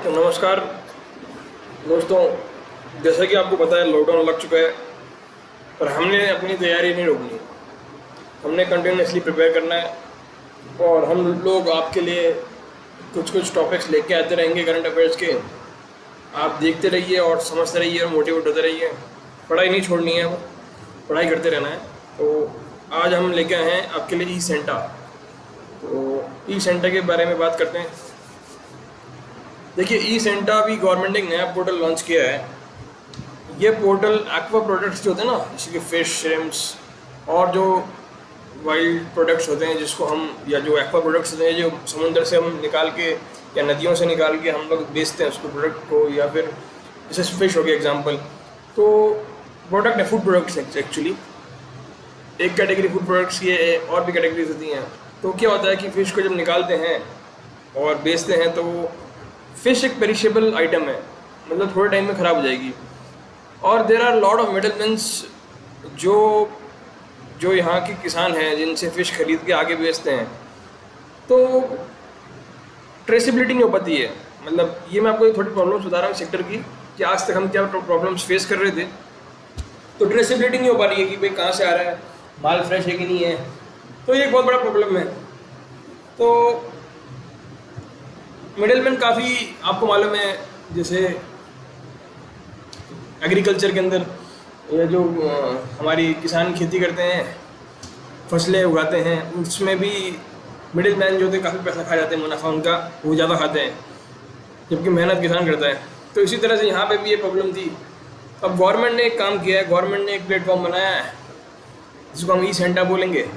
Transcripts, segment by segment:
तो नमस्कार दोस्तों, जैसा कि आपको पता है लॉकडाउन लग चुका है, पर हमने अपनी तैयारी नहीं रोकनी। हमने कंटिन्यूसली प्रिपेयर करना है और हम लोग आपके लिए कुछ कुछ टॉपिक्स लेके आते रहेंगे करंट अफेयर्स के। आप देखते रहिए और समझते रहिए और मोटिवेट होते रहिए। पढ़ाई नहीं छोड़नी है, पढ़ाई करते रहना है। तो आज हम लेके आए हैं आपके लिए ई सेंटा। तो ई सेंटा के बारे में बात करते हैं। देखिए, ई सेंटा अभी गवर्नमेंट ने एक नया पोर्टल लॉन्च किया है। ये पोर्टल एक्वा प्रोडक्ट्स जो होते हैं ना, जैसे कि फिश, श्रिम्प्स और जो वाइल्ड प्रोडक्ट्स होते हैं जिसको हम, या जो एक्वा प्रोडक्ट्स होते हैं जो समुद्र से हम निकाल के या नदियों से निकाल के हम लोग बेचते हैं उसको, प्रोडक्ट को, या फिर जैसे फिश हो गया एग्जांपल। तो प्रोडक्ट है, फूड प्रोडक्ट्स एक्चुअली। एक कैटेगरी फूड प्रोडक्ट्स की है और भी कैटेगरीज होती हैं। तो क्या होता है कि फ़िश को जब निकालते हैं और बेचते हैं तो फ़िश एक पेरिशेबल आइटम है, मतलब थोड़े टाइम में ख़राब हो जाएगी। और देर आर लॉट ऑफ मिडलमैन्स जो यहाँ के किसान हैं जिनसे फ़िश खरीद के आगे बेचते हैं। तो ट्रेसिबिलिटी नहीं हो पाती है। मतलब ये मैं आपको थोड़ी प्रॉब्लम्स बता रहा हूँ सेक्टर की, कि आज तक हम क्या प्रॉब्लम्स फेस कर रहे थे। तो ट्रेसिबिलिटी नहीं हो पा रही है कि भाई कहाँ से आ रहा है, माल फ्रेश है कि नहीं है। तो ये एक बहुत बड़ा प्रॉब्लम है। तो मिडिलमैन काफ़ी, आपको मालूम है, जैसे एग्रीकल्चर के अंदर ये जो हमारी किसान खेती करते हैं, फसलें उगाते हैं, उसमें भी मिडिलमैन जो होते हैं काफ़ी पैसा खा जाते हैं, मुनाफा उनका वो ज़्यादा खाते हैं, जबकि मेहनत किसान करता है। तो इसी तरह से यहाँ पे भी ये प्रॉब्लम थी। अब गवर्नमेंट ने एक काम किया है, गवर्नमेंट ने एक प्लेटफॉर्म बनाया है जिसको हम ई सेंटा बोलेंगे।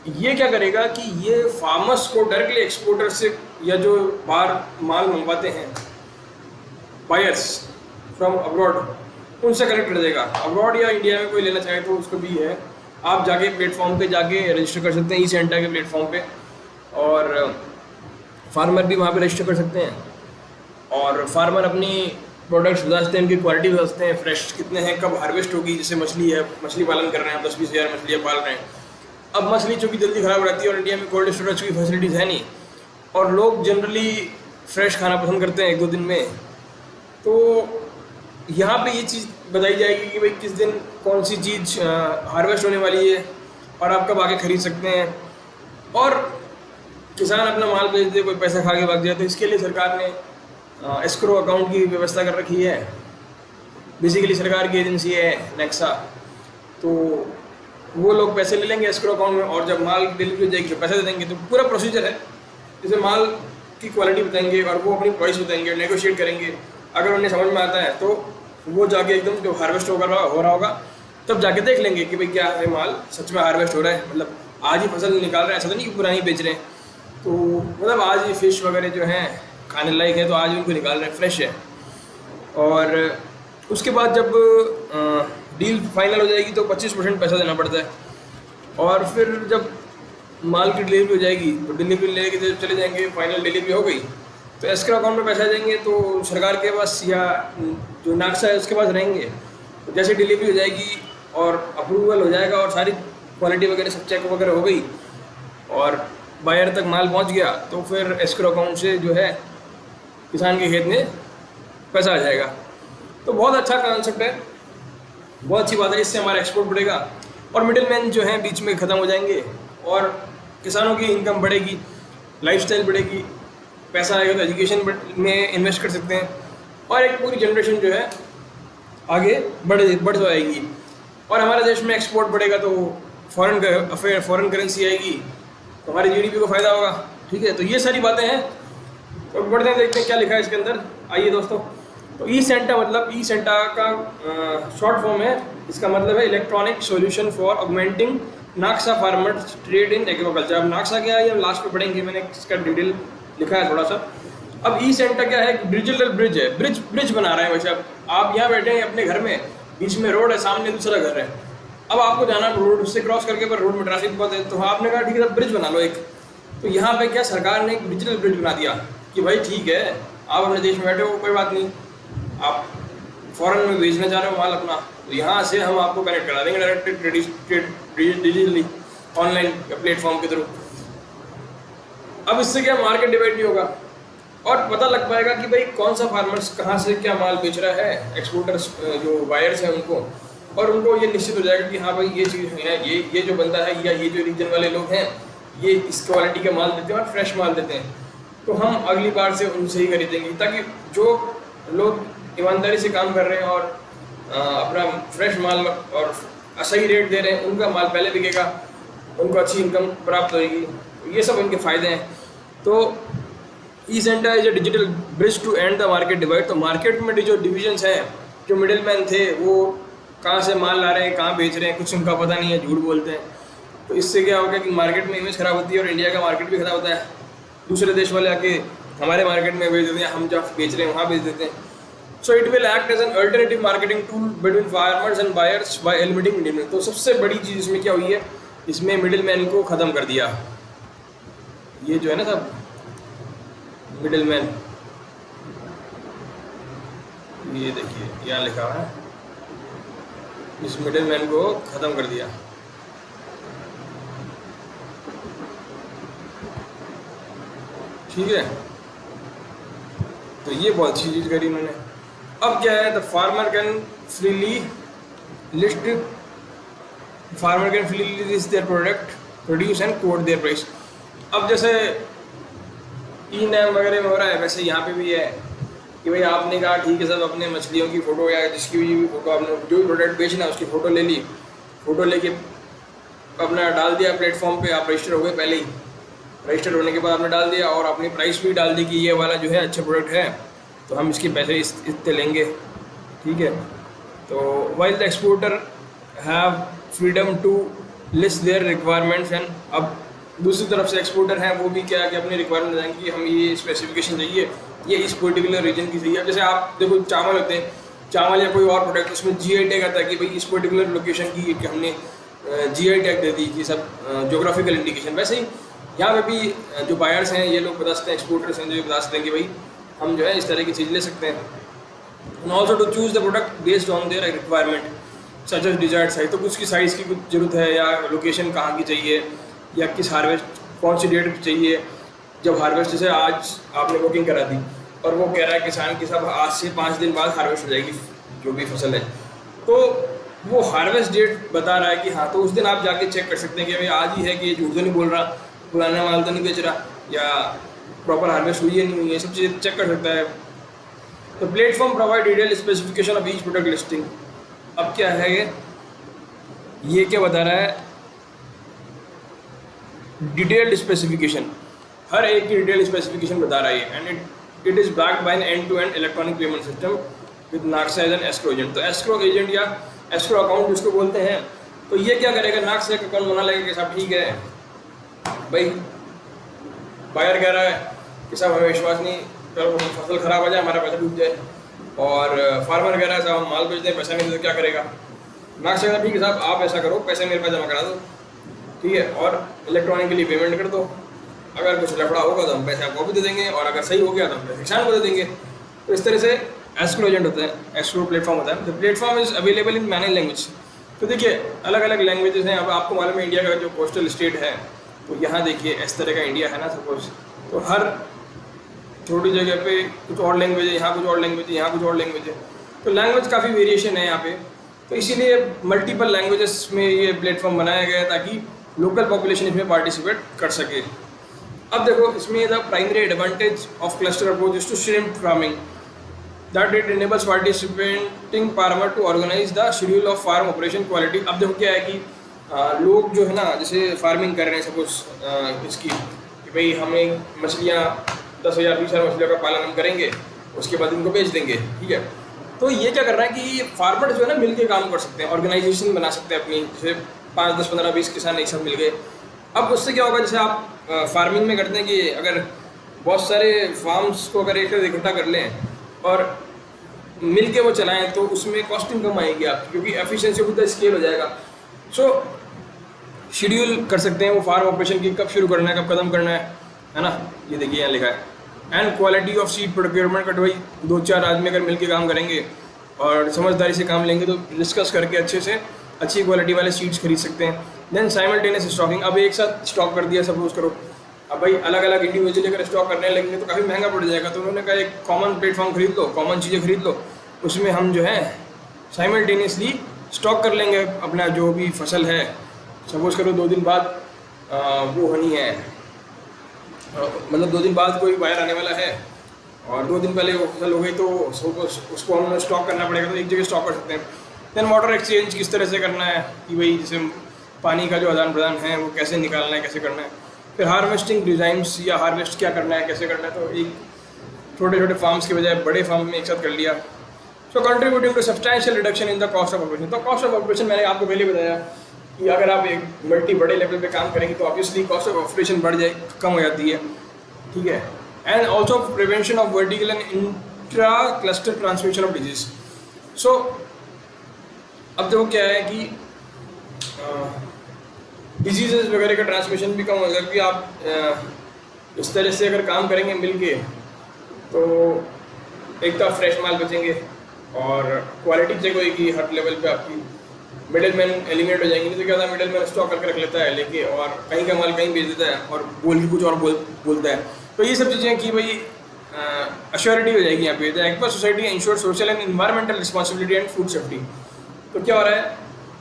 ये क्या करेगा कि ये फार्मर्स को डायरेक्टली एक्सपोर्टर से, या जो बाहर माल मंगवाते हैं बायर्स फ्रॉम अब्रॉड, उनसे कनेक्ट कर देगा। अब्रॉड या इंडिया में कोई लेना चाहे तो उसको भी है, आप जाके प्लेटफॉर्म पे जाके रजिस्टर कर सकते हैं ई सेंटा के प्लेटफॉर्म पे, और फार्मर भी वहाँ पे रजिस्टर कर सकते हैं। और फार्मर अपनी प्रोडक्ट्स बता सकते हैं, उनकी क्वालिटी बता सकते हैं, फ्रेश कितने हैं, कब हार्वेस्ट होगी। जैसे मछली है, मछली पालन कर रहे हैं, 10-20 हज़ार मछलियाँ पाल रहे हैं। अब मछली चूँकि जल्दी ख़राब रहती है और इंडिया में कोल्ड स्टोरेज की फैसिलिटीज़ है नहीं, और लोग जनरली फ्रेश खाना पसंद करते हैं 1-2 दिन में। तो यहाँ पे ये चीज़ बताई जाएगी कि भाई किस दिन कौन सी चीज़ हार्वेस्ट होने वाली है और आप कब आके ख़रीद सकते हैं। और किसान अपना माल बेच दे, कोई पैसा खा के भाग जाए, तो इसके लिए सरकार ने एस्क्रो अकाउंट की व्यवस्था कर रखी है। बेसिकली सरकार की एजेंसी है नेक्सा। तो वो लोग पैसे ले लेंगे एस्क्रो अकाउंट में, और जब माल डिलीवरी हो जाएगी तो पैसे दे देंगे। तो पूरा प्रोसीजर है, जैसे माल की क्वालिटी बताएंगे और वो अपनी प्राइस बताएंगे, नेगोशिएट करेंगे। अगर उन्हें समझ में आता है तो वो जाके एकदम जो हार्वेस्ट हो रहा होगा तब जाके देख लेंगे कि भाई क्या है, माल सच में हार्वेस्ट हो रहा है, मतलब आज ही फसल निकाल रहे हैं, ऐसा तो नहीं कि पुरानी बेच रहे हैं। तो मतलब आज ही फिश वगैरह जो हैं खाने लायक है तो आज उनको निकाल रहे हैं, फ्रेश है। और उसके बाद जब डील फाइनल हो जाएगी तो 25% पैसा देना पड़ता है। और फिर जब माल की डिलीवरी हो जाएगी तो डिलीवरी लेके जब चले जाएंगे, फाइनल डिलीवरी हो गई तो एस्क्रो अकाउंट में पैसा देंगे, तो सरकार के पास या जो नाक्सा है उसके पास रहेंगे। तो जैसे डिलीवरी हो जाएगी और अप्रूवल हो जाएगा और सारी क्वालिटी वगैरह सब चेक वगैरह हो गई और बायर तक माल पहुंच गया, तो फिर एस्क्रो अकाउंट से जो है किसान के खेत में पैसा आ जाएगा। तो बहुत अच्छा कॉन्सेप्ट है, बहुत अच्छी बात है। इससे हमारा एक्सपोर्ट बढ़ेगा और मिडिलमैन जो हैं बीच में ख़त्म हो जाएंगे और किसानों की इनकम बढ़ेगी, लाइफस्टाइल बढ़ेगी, पैसा आएगा तो एजुकेशन में इन्वेस्ट कर सकते हैं, और एक पूरी जनरेशन जो है आगे बढ़ जाएगी। और हमारे देश में एक्सपोर्ट बढ़ेगा तो फॉरेन करेंसी आएगी, तो हमारे जीडीपी को फ़ायदा होगा। ठीक है, तो ये सारी बातें हैं। तो बढ़ते हैं, देखते हैं क्या लिखा है इसके अंदर। आइए दोस्तों। तो ई सेंटा मतलब, ई सेंटा का शॉर्ट फॉर्म है, इसका मतलब है electronic solution for augmenting NaCSA farmers trade in agriculture. अब नाक्सा क्या है ये हम लास्ट में पढ़ेंगे, मैंने इसका डिटेल लिखा है थोड़ा सा। अब ई सेंटा क्या है, डिजिटल ब्रिज है, ब्रिज बना रहे हैं। वैसे अब आप यहाँ बैठे हैं अपने घर में, बीच में रोड है, सामने दूसरा घर है। अब आपको जाना रोड से क्रॉस करके, पर रोड में ट्रैफिक बहुत है, तो आपने कहा ठीक है ब्रिज बना लो एक। तो यहाँ पे क्या सरकार ने एक डिजिटल ब्रिज बना दिया कि भाई ठीक है, आप अपने देश में बैठे हो, कोई बात नहीं, आप फॉरेन में बेचना चाह रहे हो माल अपना, तो यहाँ से हम आपको कनेक्ट करा देंगे डायरेक्ट डिजिटली ऑनलाइन प्लेटफॉर्म के थ्रू। अब इससे क्या मार्केट डिवाइड नहीं होगा, और पता लग पाएगा कि भाई कौन सा फार्मर्स कहाँ से क्या माल बेच रहा है, एक्सपोर्टर्स जो बायर्स हैं उनको, और उनको ये निश्चित हो जाएगा कि हाँ भाई ये चीज़ है, ये जो बंदा है या ये जो रीजन वाले लोग हैं ये इस क्वालिटी का माल देते हैं और फ्रेश माल देते हैं, तो हम अगली बार से उनसे ही खरीदेंगे, ताकि जो लोग ईमानदारी से काम कर रहे हैं और अपना फ्रेश माल और सही रेट दे रहे हैं उनका माल पहले बिकेगा, उनको अच्छी इनकम प्राप्त होगी, ये सब इनके फ़ायदे हैं। तो e Santa is a digital bridge to end the market divide. तो मार्केट में जो डिविजन्स हैं, जो मिडिल मैन थे वो कहाँ से माल ला रहे हैं, कहाँ बेच रहे हैं, कुछ उनका पता नहीं है, झूठ बोलते हैं। तो इससे क्या होगा कि मार्केट में इमेज ख़राब होती है और इंडिया का मार्केट भी ख़राब होता है। दूसरे देश वाले आके हमारे मार्केट में बेच देते हैं, हम जहाँ बेच रहे हैं वहाँ बेच देते हैं। So it will act as an alternative marketing tool between farmers and buyers by eliminating middle. तो सबसे बड़ी चीज़ इसमें क्या हुई है, इसमें मिडिल मैन को ख़त्म कर दिया। ये जो है ना सब मिडिल मैन, ये देखिए यहाँ लिखा हुआ है, इस मिडिल मैन को ख़त्म कर दिया। ठीक है, तो ये बहुत अच्छी चीज़ करी इन्होंने। अब क्या है, the farmer can freely list their product produce and quote their price. अब जैसे ई नैम वगैरह में हो रहा है, वैसे यहाँ पे भी है कि भाई आपने कहा ठीक है सब अपने मछलियों की फ़ोटो या जिसकी भी फ़ोटो, आपने जो भी प्रोडक्ट बेचना है उसकी फ़ोटो ले ली, फ़ोटो लेके अपना डाल दिया प्लेटफॉर्म पे, आप रजिस्टर हो गए पहले ही, रजिस्टर होने के बाद आपने डाल दिया और अपनी प्राइस भी डाल दी कि ये वाला जो है अच्छा प्रोडक्ट है तो हम इसके पैसे इतने लेंगे। ठीक है, तो while the exporter have freedom to list their requirements and, अब दूसरी तरफ से एक्सपोर्टर हैं वो भी क्या है कि अपनी रिक्वायरमेंट बताएंगे कि हम ये स्पेसिफिकेशन चाहिए, ये इस पर्टिकुलर रीजन की चाहिए। अब जैसे आप देखो चावल होते हैं, चावल या कोई और प्रोडक्ट, उसमें GI टैग आता है कि भाई इस पर्टिकुलर लोकेशन की कि हमने GI टैग दे दी कि सब जोग्राफिकल इंडिकेशन। वैसे ही यहाँ पे भी जो बायर्स हैं ये लोग बता सकते हैं, एक्सपोर्टर्स हैं जो बता सकते हैं कि भाई हम जो है इस तरह की चीज़ ले सकते हैं। And also to choose the product based on their requirement such as desired size. तो कुछ की साइज़ की कुछ ज़रूरत है या लोकेशन कहाँ की चाहिए या किस हार्वेस्ट कौन सी डेट चाहिए। जब हार्वेस्ट जैसे आज आपने बुकिंग करा दी और वो कह रहा है किसान की सब आज से 5 दिन बाद हार्वेस्ट हो जाएगी जो भी फसल है, तो वो हार्वेस्ट डेट बता रहा है कि हाँ, तो उस दिन आप जाके चेक कर सकते हैं कि भाई आज ही है कि ये झूठ तो नहीं बोल रहा, पुराना माल तो नहीं बेच रहा, या प्रॉपर हार्वेस्ट हुई है नहीं हुई है, सब चीज़ें चेक कर सकता है। तो platform provide detail specification of each product listing. अब क्या है ये क्या बता रहा है, डिटेल्ड स्पेसिफिकेशन, हर एक की डिटेल स्पेसिफिकेशन बता रहा है and it is backed by an end to end electronic payment system with NaCSA as an escrow agent. तो एस्क्रो एजेंट या एस्क्रो अकाउंट जिसको बोलते हैं, तो ये क्या करेगा, नाक्सा का अकाउंट बना लेगा कि साहब ठीक है भाई, बायर कह रहा है कि साहब हमें विश्वास नहीं, चलो फसल ख़राब हो जाए हमारा पैसा डूब जाए, और फार्मर कह रहा है साहब हम माल बेच दें पैसा नहीं दे तो क्या करेगा। नाक्सा कहता ठीक है साहब आप ऐसा करो, पैसे मेरे पास जमा करा दो, ठीक है, और इलेक्ट्रॉनिकली पेमेंट कर दो, अगर कुछ लफड़ा होगा तो हम पैसे आपको भी दे देंगे और अगर सही हो गया तो हम पैसे किसान को दे देंगे। तो इस तरह से एस्क्रो एजेंट होता है, एस्क्रो प्लेटफॉर्म होता है। The platform is available in many language. तो देखिए अलग अलग लैंग्वेजेस हैं। अब आपको मालूम है इंडिया का जो कोस्टल स्टेट है, तो यहाँ देखिए इस तरह का इंडिया है ना सपोज, तो हर छोटी जगह पे कुछ और लैंग्वेज है, यहाँ कुछ और लैंग्वेज है, यहाँ कुछ और लैंग्वेज है, तो लैंग्वेज काफ़ी वेरिएशन है यहाँ पे। तो इसीलिए मल्टीपल लैंग्वेजेस में ये प्लेटफॉर्म बनाया गया है ताकि लोकल पॉपुलेशन इसमें पार्टिसिपेट कर सके। अब देखो इसमें the primary advantage of cluster approach is to shrimp farming that it enables participating farmer to organise the schedule of farm operation quality. अब देखो क्या है कि लोग जो है ना जैसे फार्मिंग कर रहे हैं सपोज इसकी कि भाई हमें मछलियाँ 10,000 20,000 मछलियों का पालन हम करेंगे, उसके बाद इनको बेच देंगे, ठीक है। तो ये क्या कर रहा है कि फार्मर जो है ना मिल के काम कर सकते हैं, ऑर्गेनाइजेशन बना सकते हैं अपनी, जैसे 5, 10, 15, 20 किसान एक सब मिल गए। अब उससे क्या होगा, जैसे आप फार्मिंग में करते हैं कि अगर बहुत सारे फार्म्स को अगर एक इकट्ठा कर लें और मिल के वो चलाएं तो उसमें कॉस्टिंग कम आएगी आपकी, क्योंकि एफिशिएंसी खुद स्केल हो जाएगा। सो शेड्यूल कर सकते हैं वो फार्म ऑपरेशन की, कब शुरू करना है कब ख़त्म करना है ना। ये देखिए यहाँ लिखा है and quality of seed procurement का, भाई 2-4 आदमी अगर मिल के काम करेंगे और समझदारी से काम लेंगे तो डिस्कस करके अच्छे से अच्छी क्वालिटी वाले सीड्स खरीद सकते हैं। देन साइमल्टेनियस स्टॉकिंग, अब एक साथ स्टॉक कर दिया, सपोज करो अब भाई अलग अलग इंडिविजुअली अगर स्टॉक करने लगेंगे तो काफ़ी महंगा पड़ जाएगा। तो उन्होंने कहा एक कॉमन प्लेटफॉर्म खरीद लो, कॉमन चीज़ें खरीद लो, उसमें हम जो है साइमल्टेनियसली स्टॉक कर लेंगे अपना जो भी फसल है। सपोज करो 2 दिन बाद वो होनी है, मतलब 2 दिन बाद कोई बायर आने वाला है और 2 दिन पहले वो फसल हो गई तो उसको हमें स्टॉक करना पड़ेगा, तो एक जगह स्टॉक कर सकते हैं। देन वाटर एक्सचेंज किस तरह से करना है कि भाई जैसे पानी का जो आदान प्रदान है वो कैसे निकालना है, कैसे करना है। फिर हार्वेस्टिंग डिज़ाइंस या हार्वेस्ट क्या करना है, कैसे करना है, तो एक छोटे छोटे फार्म्स के बजाय बड़े फार्म में एक साथ कर लिया। So contributing to substantial reduction in the cost of operation. तो कॉस्ट ऑफ ऑपरेशन मैंने आपको पहले बताया कि अगर आप एक मल्टी बड़े लेवल पे काम करेंगे तो ऑब्वियसली कॉस्ट ऑफ ऑपरेशन बढ़ जाए, कम हो जाती है, ठीक है। And also prevention of vertical and intra cluster transmission of disease. So अब देखो क्या है कि डिजीज़ वगैरह का ट्रांसमिशन भी कम हो जाएगा, क्योंकि आप इस तरह से अगर काम करेंगे मिल के तो एक तो आप फ्रेश माल बेचेंगे और क्वालिटी चेक होगी हर लेवल पे आपकी, मिडिल मैन एलिमिनेट हो जाएंगे। नहीं तो क्या होता है, मिडिल मैन स्टॉक करके रख लेता है लेके और कहीं का माल कहीं बेच देता है और बोल के कुछ और बोलता है। तो ये सब चीज़ें कि भाई अश्योरिटी हो जाएगी यहाँ पे। The aqua society ensure social and environmental responsibility and food safety. तो क्या हो रहा है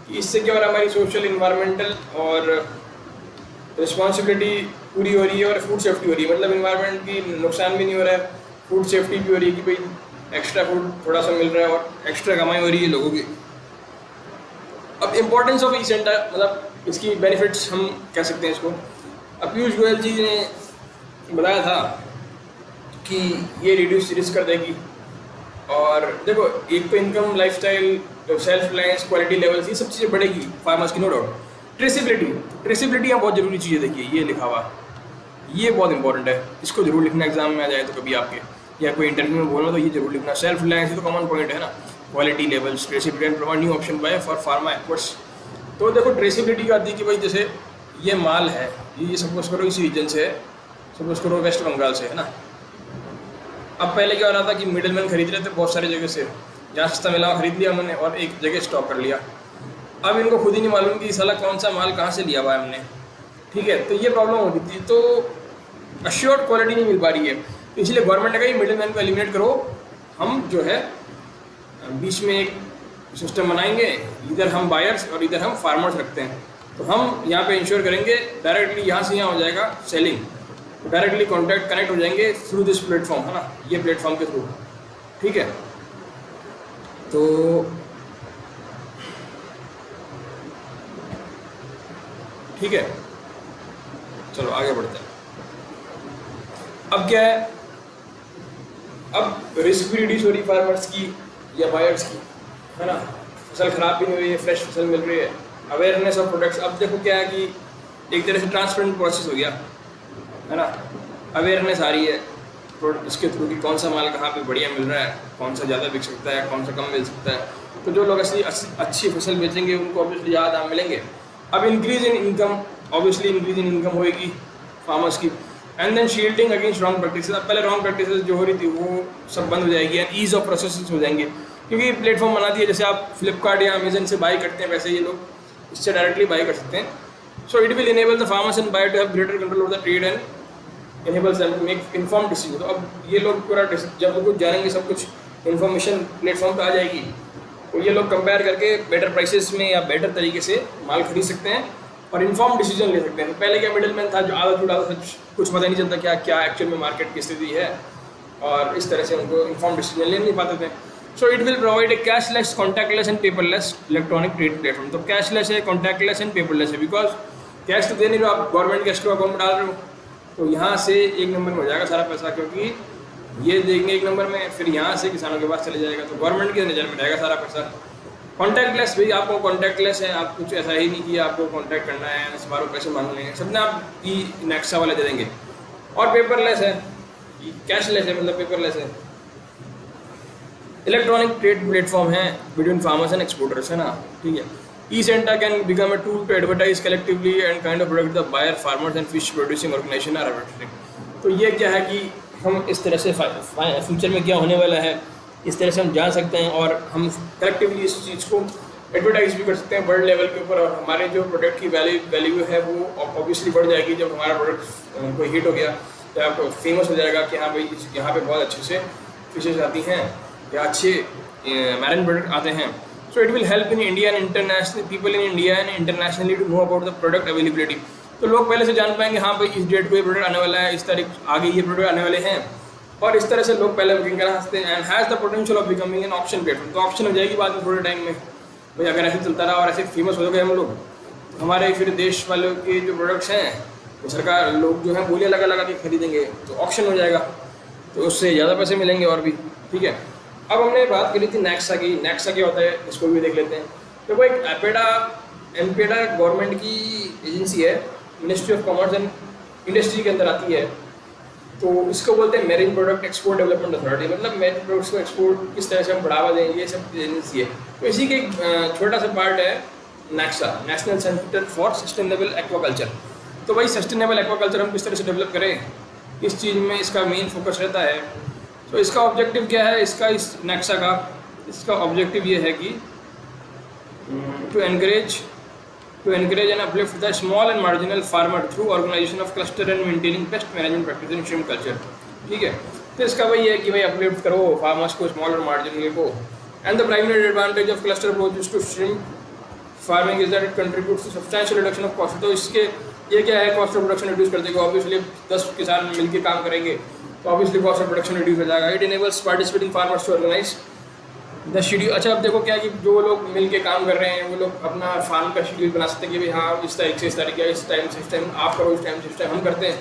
कि इससे क्या हो रहा है, हमारी सोशल इन्वायरमेंटल और रिस्पॉन्सिबिलिटी पूरी हो रही है और फूड सेफ्टी हो रही है। मतलब इन्वायरमेंट की नुकसान भी नहीं हो रहा है, फूड सेफ्टी भी हो रही है कि भाई एक्स्ट्रा फूड थोड़ा सा मिल रहा है और एक्स्ट्रा कमाई हो रही है लोगों की। अब इम्पोर्टेंस ऑफ ई सेंटर, मतलब इसकी बेनिफिट्स हम कह सकते हैं इसको। अब पीयूष गोयल जी ने बताया था कि ये रिड्यूस रिस्क कर देगी। और देखो एक तो income, lifestyle, self reliance, quality levels, ये सब चीज़ें बढ़ेगी फार्मर्स की, नो डाउट। ट्रेसिबिलिटी यहाँ बहुत ज़रूरी चीज़ है। देखिए ये लिखा हुआ, ये बहुत इंपॉर्टेंट है, इसको जरूर लिखना एग्जाम में आ जाए तो कभी आपके, या कोई इंटरव्यू में बोलना तो ये जरूर लिखना। सेल्फ रिलायंस ये तो कॉमन पॉइंट है ना। Quality levels, traceability and provide new option by for pharma experts. तो देखो ट्रेसिबिलिटी का आती है कि भाई जैसे ये माल है, ये सपोज करो इस रीजन से है, सपोज करो वेस्ट बंगाल से है ना। अब पहले क्या हो रहा था कि मिडिल मैन खरीद रहे थे बहुत सारी जगह से, जहाँ सस्ता मिला खरीद लिया उन्होंने और एक जगह स्टॉक कर लिया। अब इनको खुद ही नहीं मालूम कि साला कौन सा माल कहाँ से लिया हुआ है हमने, ठीक है। तो ये प्रॉब्लम हो रही थी, तो अश्योर्ड क्वालिटी नहीं मिल पा रही है। तो इसलिए गवर्नमेंट ने कहा मिडिल मैन को एलिमिनेट करो, हम जो है बीच में एक सिस्टम बनाएंगे, इधर हम बायर्स और इधर हम फार्मर्स रखते हैं। तो हम यहाँ पे इंश्योर करेंगे डायरेक्टली यहाँ से यहाँ हो जाएगा सेलिंग, तो डायरेक्टली कॉन्टैक्ट कनेक्ट हो जाएंगे थ्रू दिस प्लेटफॉर्म, है ना, ये प्लेटफॉर्म के थ्रू, ठीक है। तो ठीक है, चलो आगे बढ़ते हैं। अब क्या है, अब रिस्क भी रिड्यूस हो रही फार्मर्स की या बायर्स की, है ना। फसल ख़राब भी नहीं हो रही है, फ्रेश फसल मिल रही है। अवेयरनेस ऑफ प्रोडक्ट्स, अब देखो क्या है कि एक तरह से ट्रांसपेरेंट प्रोसेस हो गया, है ना। अवेयरनेस आ रही है इसके थ्रू कि कौन सा माल कहाँ पे बढ़िया मिल रहा है, कौन सा ज़्यादा बिक सकता है, कौन सा कम मिल सकता है। तो जो लोग असली अच्छी फसल बेचेंगे उनको ऑब्वियसली ज़्यादा दाम मिलेंगे। अब increase in income, obviously increase in income होएगी फार्मर्स की। And then shielding against wrong practices. अब पहले रॉन्ग प्रैक्टिसेस जो हो रही थी वो सब बंद हो जाएगी एंड ईज ऑफ प्रोसेस हो जाएंगे, क्योंकि प्लेटफॉर्म बना दिया। जैसे आप फ्लिपकार्ट या अमेजन से बाई करते हैं वैसे ये लोग इससे डायरेक्टली बाई कर सकते हैं। So it will enable the farmers and buyer to have greater control over the trade and enables them to make informed decision. तो अब ये लोग पूरा जब वो कुछ जानेंगे, सब कुछ इन्फॉर्मेशन प्लेटफॉर्म पे आ जाएगी, तो ये लोग कंपेयर करके बेटर प्राइसेस में या बेटर तरीके से माल खरीद सकते हैं और इन्फॉर्म डिसीजन ले सकते हैं। तो पहले क्या मिडिल मैन था जो आधा जुड़ा था, कुछ पता नहीं चलता क्या क्या एक्चुअल में मार्केट की स्थिति है, और इस तरह से उनको इन्फॉर्म डिसीजन ले नहीं पाते थे। सो it will provide a cashless, contactless and paperless electronic trade platform. तो कैशलेस है, कॉन्टैक्टलेस एंड पेपरलेस है, बिकॉज कैश तो दे नहीं रहे हो आप, गवर्नमेंट कैश को अकाउंट में डाल रहे हो, तो यहाँ से एक नंबर में हो जाएगा सारा पैसा, क्योंकि ये देंगे एक नंबर में, फिर यहाँ से किसानों के पास चले जाएगा, तो गवर्नमेंट की नज़र में रहेगा सारा पैसा। कॉन्टैक्टलेस, भाई आपको कॉन्टैक्टलेस है, आप कुछ ऐसा ही नहीं किया आपको कॉन्टैक्ट करना है, बारों पैसे मांगने हैं, सबने आप ई नेक्सा वाले दे देंगे। और पेपरलेस है, कैशलेस है, मतलब पेपरलेस है। इलेक्ट्रॉनिक ट्रेड प्लेटफॉर्म है बिटवीन फार्मर्स एंड एक्सपोर्टर्स, है ना, ठीक है। E centre can become a tool to advertise collectively and kind of product the buyer, farmers and fish producing organization are advertising. तो ये क्या है कि हम इस तरह से फ्यूचर में क्या होने वाला है इस तरह से हम जान सकते हैं और हम कलेक्टिवली इस चीज़ को एडवर्टाइज भी कर सकते हैं वर्ल्ड लेवल के ऊपर, और हमारे जो प्रोडक्ट की वैल्यू है वो ऑब्वियसली बढ़ जाएगी जब हमारा प्रोडक्ट कोई हिट हो गया या फेमस हो जाएगा कि हाँ भाई यहाँ पे बहुत अच्छे से फिशेज आती हैं या अच्छे मैरिन प्रोडक्ट आते हैं. So it will help in India and international people in India and internationally to know about the product availability. तो लोग पहले से जान पाएंगे हाँ भाई इस डेट को ये प्रोडक्ट आने वाला है, इस तारीख आगे ये प्रोडक्ट आने वाले हैं, और इस तरह से लोग पहले बुकिंग करा सकते हैं. And has the potential of becoming an option platform. तो ऑप्शन हो जाएगी बाद में थोड़े टाइम में भाई अगर ऐसे चलता रहा और ऐसे फेमस हो गए हम लोग, हमारे फिर देश वालों के जो प्रोडक्ट्स हैं वो सरकार लोग जो है बोलियाँ लगा के खरीदेंगे, तो ऑप्शन हो जाएगा, तो उससे ज़्यादा पैसे मिलेंगे और भी. ठीक है, अब हमने बात करी थी नेक्सा की. नेक्सा क्या होता है इसको भी देख लेते हैं. तो वो एक एनपेडा गवर्नमेंट की एजेंसी है, ministry of commerce and industry के अंदर आती है. तो इसको बोलते हैं marine product export development authority. मतलब मेरिन प्रोडक्ट्स को एक्सपोर्ट किस तरह से हम बढ़ावा दें, ये सब एजेंसी है. तो इसी के एक छोटा सा पार्ट है Nexa, national centre for sustainable aquaculture. तो भाई सस्टेनेबल एक्वाकल्चर हम किस तरह से डेवलप करें, इस चीज़ में इसका मेन फोकस रहता है. तो इसका ऑब्जेक्टिव क्या है, इस नेक्सा का इसका ऑब्जेक्टिव ये है कि to encourage and uplift the small and marginal farmer through organisation of cluster and maintaining best management practice in shrimp culture. ठीक है, तो इसका वही है कि भाई अपलिफ्ट करो फार्मर्स को, स्मॉल और मार्जिनल को. And the primary advantage of cluster approach to shrimp farming is that it contributes to substantial reduction of cost. तो इसके ये क्या है, कॉस्ट ऑफ प्रोडक्शन रिड्यूस कर देगा. ऑब्वियसली 10 किसान मिलकर काम करेंगे तो obviously cost of production reduce हो जाएगा. It enables participating farmers to organise the schedule. अच्छा, अब देखो क्या कि जो लोग मिल के काम कर रहे हैं वो लोग अपना फार्म का शेड्यूल बना सकते हैं कि भाई हाँ इस तारीख से इस तारीख, या इस टाइम से इस टाइम आप करो, इस टाइम से इस टाइम हम करते हैं.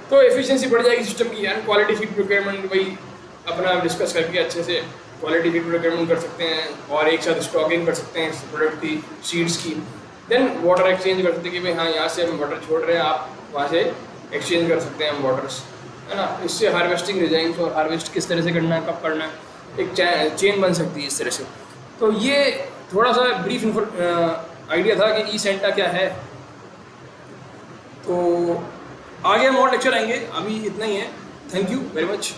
तो एफिशिएंसी बढ़ जाएगी सिस्टम की. एंड क्वालिटी फीड प्रोक्योरमेंट भाई अपना डिस्कस करके अच्छे से क्वालिटी फीड प्रोक्योरमेंट कर सकते हैं और एक साथ स्टॉकिंग कर सकते हैं प्रोडक्ट की, सीड्स की. देन वाटर एक्सचेंज कर सकते हैं कि भाई हाँ यहाँ से हम वाटर छोड़ रहे हैं, आप वहाँ से एक्सचेंज कर सकते हैं हम वाटर्स, है ना. इससे हार्वेस्टिंग रिजाइंस और हार्वेस्ट किस तरह से करना है, कब करना है, एक चेन बन सकती है इस तरह से. तो ये थोड़ा सा ब्रीफ आइडिया था कि ई सेंटा क्या है. तो आगे हम और लेक्चर आएंगे, अभी इतना ही है. Thank you very much.